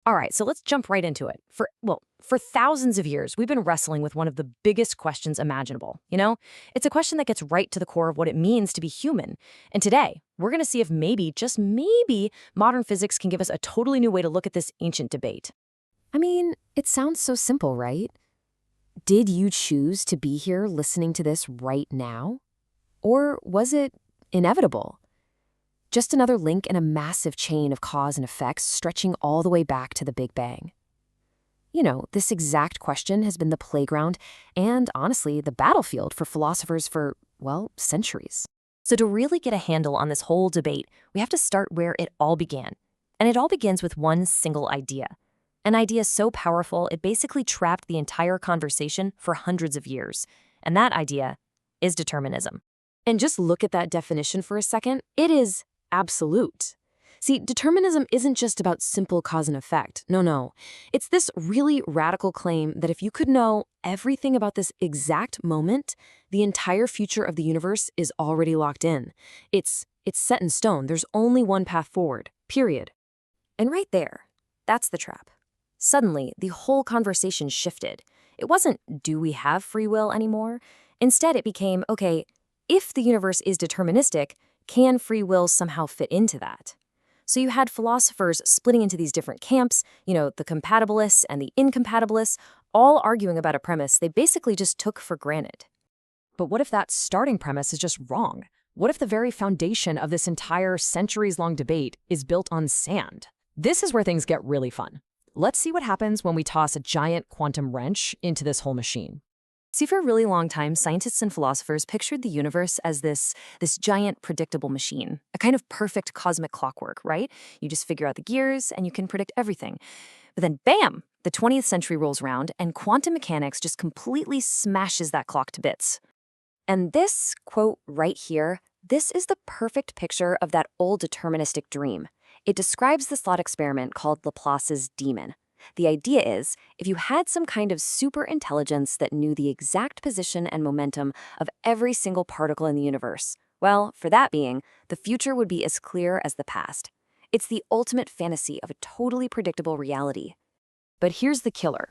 All right, so let's jump right into it. For thousands of years, we've been wrestling with one of the biggest questions imaginable. It's a question that gets right to the core of what it means to be human. And today, we're going to see if maybe, just maybe, modern physics can give us a totally new way to look at this ancient debate. I mean, it sounds so simple, right? Did you choose to be here listening to this right now? Or was it inevitable? Just another link in a massive chain of cause and effects stretching all the way back to the Big Bang. This exact question has been the playground and, honestly, the battlefield for philosophers for, well, centuries. So to really get a handle on this whole debate, we have to start where it all began. And it all begins with one single idea. An idea so powerful, it basically trapped the entire conversation for hundreds of years. And that idea is determinism. And just look at that definition for a second. It is absolute. See, determinism isn't just about simple cause and effect. No. It's this really radical claim that if you could know everything about this exact moment, the entire future of the universe is already locked in. It's set in stone. There's only one path forward, period. And right there, that's the trap. Suddenly, the whole conversation shifted. It wasn't, do we have free will anymore? Instead, it became, okay, if the universe is deterministic, can free will somehow fit into that? So you had philosophers splitting into these different camps, the compatibilists and the incompatibilists, all arguing about a premise they basically just took for granted. But what if that starting premise is just wrong? What if the very foundation of this entire centuries-long debate is built on sand? This is where things get really fun. Let's see what happens when we toss a giant quantum wrench into this whole machine. See, for a really long time, scientists and philosophers pictured the universe as this giant predictable machine, a kind of perfect cosmic clockwork, right? You just figure out the gears and you can predict everything. But then, bam, the 20th century rolls around and quantum mechanics just completely smashes that clock to bits. And this quote right here, this is the perfect picture of that old deterministic dream. It describes this thought experiment called Laplace's demon. The idea is, if you had some kind of super intelligence that knew the exact position and momentum of every single particle in the universe, well, for that being, the future would be as clear as the past. It's the ultimate fantasy of a totally predictable reality. But here's the killer.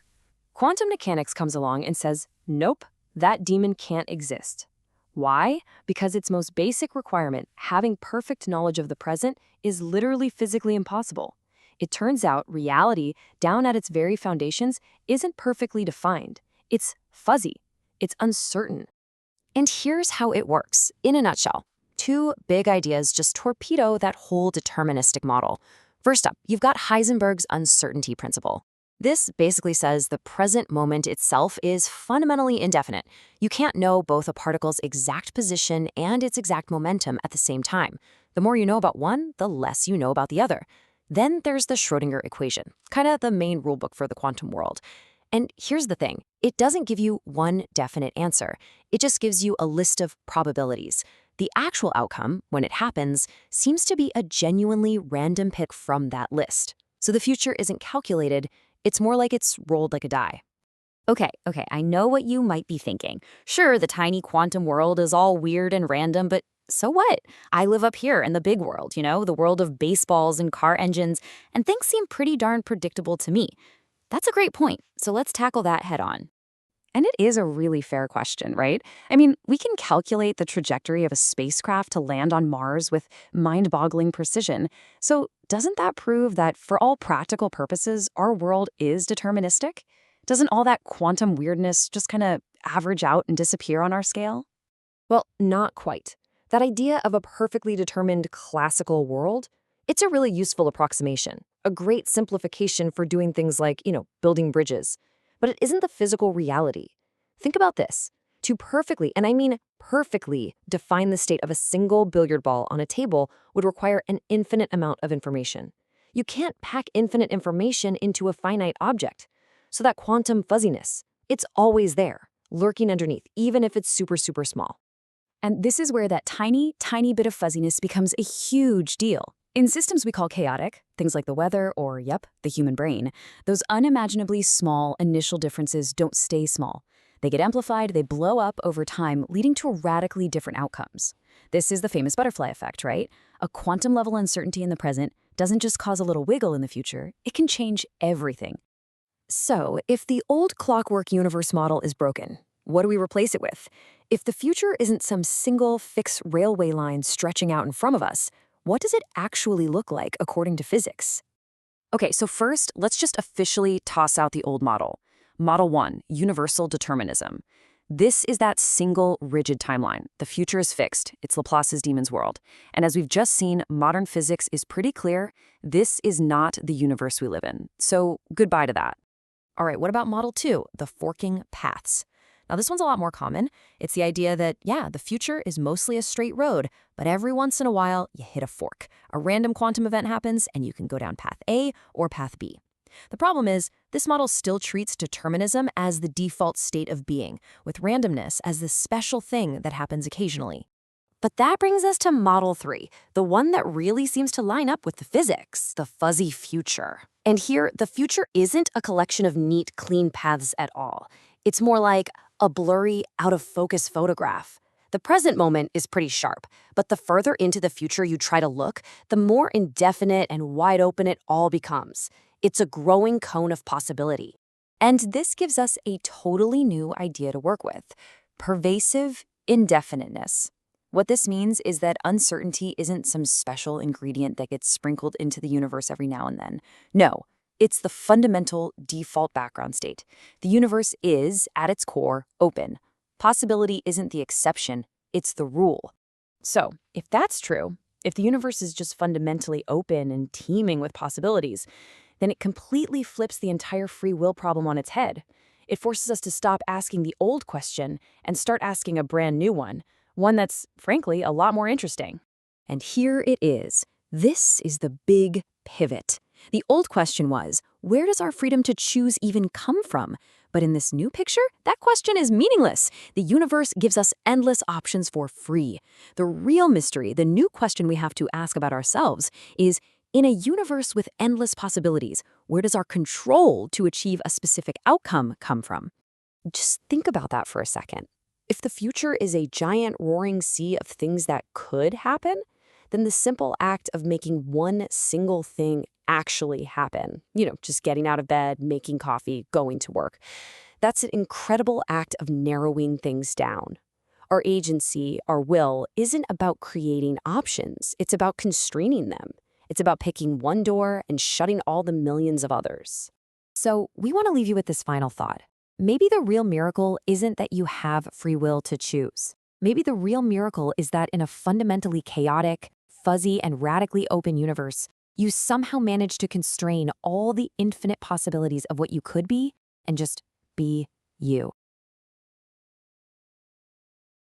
Quantum mechanics comes along and says, nope, that demon can't exist. Why? Because its most basic requirement, having perfect knowledge of the present, is literally physically impossible. It turns out reality, down at its very foundations, isn't perfectly defined. It's fuzzy. It's uncertain. And here's how it works, in a nutshell. Two big ideas just torpedo that whole deterministic model. First up, you've got Heisenberg's uncertainty principle. This basically says the present moment itself is fundamentally indefinite. You can't know both a particle's exact position and its exact momentum at the same time. The more you know about one, the less you know about the other. Then there's the Schrödinger equation, kind of the main rulebook for the quantum world. And here's the thing, it doesn't give you one definite answer. It just gives you a list of probabilities. The actual outcome, when it happens, seems to be a genuinely random pick from that list. So the future isn't calculated, it's more like it's rolled like a die. Okay, I know what you might be thinking. Sure, the tiny quantum world is all weird and random, but so what? I live up here in the big world, the world of baseballs and car engines, and things seem pretty darn predictable to me. That's a great point, so let's tackle that head on. And it is a really fair question, right? I mean, we can calculate the trajectory of a spacecraft to land on Mars with mind-boggling precision. So doesn't that prove that for all practical purposes, our world is deterministic? Doesn't all that quantum weirdness just kind of average out and disappear on our scale? Well, not quite. That idea of a perfectly determined classical world, it's a really useful approximation, a great simplification for doing things like, building bridges. But it isn't the physical reality. Think about this. To perfectly, and I mean perfectly, define the state of a single billiard ball on a table would require an infinite amount of information. You can't pack infinite information into a finite object. So that quantum fuzziness, it's always there, lurking underneath, even if it's super, super small. And this is where that tiny, tiny bit of fuzziness becomes a huge deal. In systems we call chaotic, things like the weather or, the human brain, those unimaginably small initial differences don't stay small. They get amplified, they blow up over time, leading to radically different outcomes. This is the famous butterfly effect, right? A quantum-level uncertainty in the present doesn't just cause a little wiggle in the future, it can change everything. So, if the old clockwork universe model is broken, what do we replace it with? If the future isn't some single fixed railway line stretching out in front of us, what does it actually look like according to physics? Okay, so first, let's just officially toss out the old model. Model 1, universal determinism. This is that single, rigid timeline. The future is fixed. It's Laplace's demon's world. And as we've just seen, modern physics is pretty clear. This is not the universe we live in. So goodbye to that. All right, what about Model 2, the forking paths? Now, this one's a lot more common. It's the idea that, yeah, the future is mostly a straight road, but every once in a while, you hit a fork. A random quantum event happens, and you can go down path A or path B. The problem is, this model still treats determinism as the default state of being, with randomness as the special thing that happens occasionally. But that brings us to Model 3, the one that really seems to line up with the physics, the fuzzy future. And here, the future isn't a collection of neat, clean paths at all. It's more like a blurry, out-of-focus photograph. The present moment is pretty sharp, but the further into the future you try to look, the more indefinite and wide open it all becomes. It's a growing cone of possibility. And this gives us a totally new idea to work with: pervasive indefiniteness. What this means is that uncertainty isn't some special ingredient that gets sprinkled into the universe every now and then. No, it's the fundamental default background state. The universe is, at its core, open. Possibility isn't the exception, it's the rule. So, if that's true, if the universe is just fundamentally open and teeming with possibilities, then it completely flips the entire free will problem on its head. It forces us to stop asking the old question and start asking a brand new one that's, frankly, a lot more interesting. And here it is. This is the big pivot. The old question was, where does our freedom to choose even come from? But in this new picture, that question is meaningless. The universe gives us endless options for free. The real mystery, the new question we have to ask about ourselves is, in a universe with endless possibilities, where does our control to achieve a specific outcome come from? Just think about that for a second. If the future is a giant roaring sea of things that could happen, then the simple act of making one single thing actually happen, just getting out of bed, making coffee, going to work, that's an incredible act of narrowing things down. Our agency, our will, isn't about creating options. It's about constraining them. It's about picking one door and shutting all the millions of others. So we want to leave you with this final thought. Maybe the real miracle isn't that you have free will to choose. Maybe the real miracle is that in a fundamentally chaotic, fuzzy, and radically open universe, you somehow manage to constrain all the infinite possibilities of what you could be and just be you.